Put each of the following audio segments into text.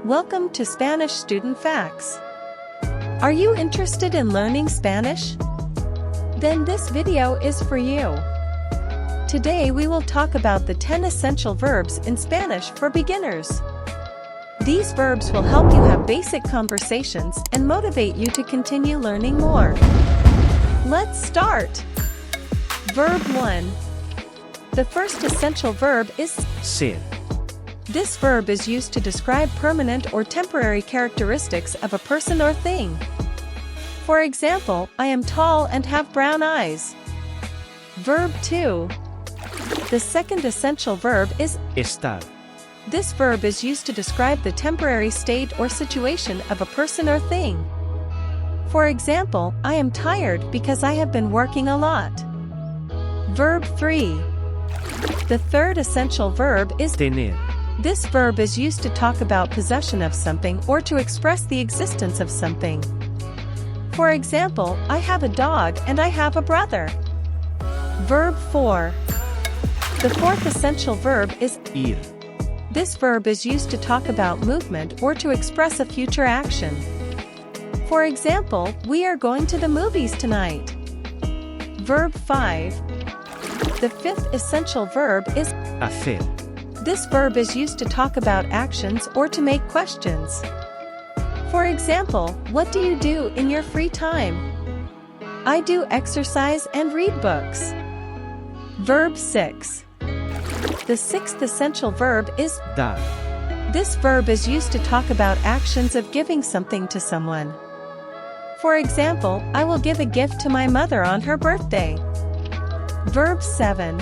Welcome to Spanish Student Facts. Are you interested in learning Spanish? Then this video is for you. Today we will talk about the 10 essential verbs in Spanish for beginners. These verbs will help you have basic conversations and motivate you to continue learning more. Let's start. Verb 1. The first essential verb is ser. This verb is used to describe permanent or temporary characteristics of a person or thing. For example, I am tall and have brown eyes. Verb 2. The second essential verb is Estar. This verb is used to describe the temporary state or situation of a person or thing. For example, I am tired because I have been working a lot. Verb 3. The third essential verb is Tener. This verb is used to talk about possession of something or to express the existence of something. For example, I have a dog and I have a brother. Verb 4. The fourth essential verb is Ir. This verb is used to talk about movement or to express a future action. For example, we are going to the movies tonight. Verb 5. The fifth essential verb is Hacer. This verb is used to talk about actions or to make questions. For example, what do you do in your free time? I do exercise and read books. Verb 6. The sixth essential verb is Dar. This verb is used to talk about actions of giving something to someone. For example, I will give a gift to my mother on her birthday. Verb 7.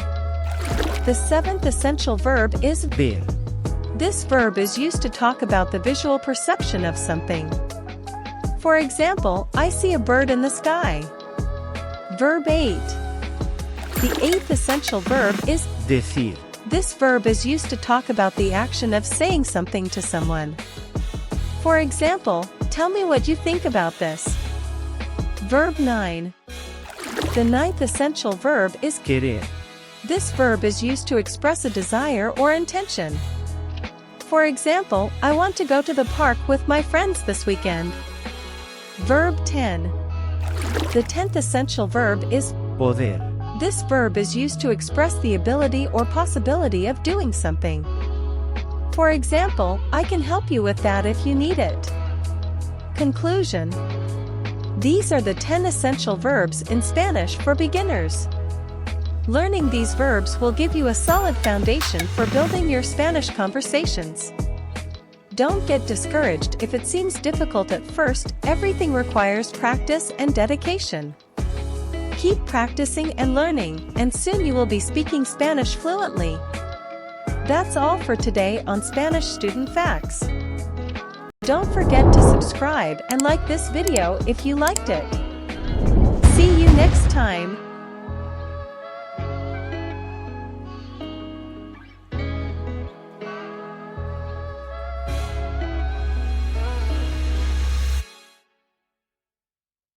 The seventh essential verb is Ver. This verb is used to talk about the visual perception of something. For example, I see a bird in the sky. Verb 8. The eighth essential verb is Decir. This verb is used to talk about the action of saying something to someone. For example, tell me what you think about this. Verb 9. The ninth essential verb is Querer. This verb is used to express a desire or intention. For example, I want to go to the park with my friends this weekend. Verb 10. The 10th essential verb is Poder. This verb is used to express the ability or possibility of doing something. For example, I can help you with that if you need it. Conclusion. These are the 10 essential verbs in Spanish for beginners. Learning these verbs will give you a solid foundation for building your Spanish conversations. Don't get discouraged if it seems difficult at first. Everything requires practice and dedication. Keep practicing and learning, and soon you will be speaking Spanish fluently. That's all for today on Spanish Student Facts. Don't forget to subscribe and like this video if you liked it. See you next time.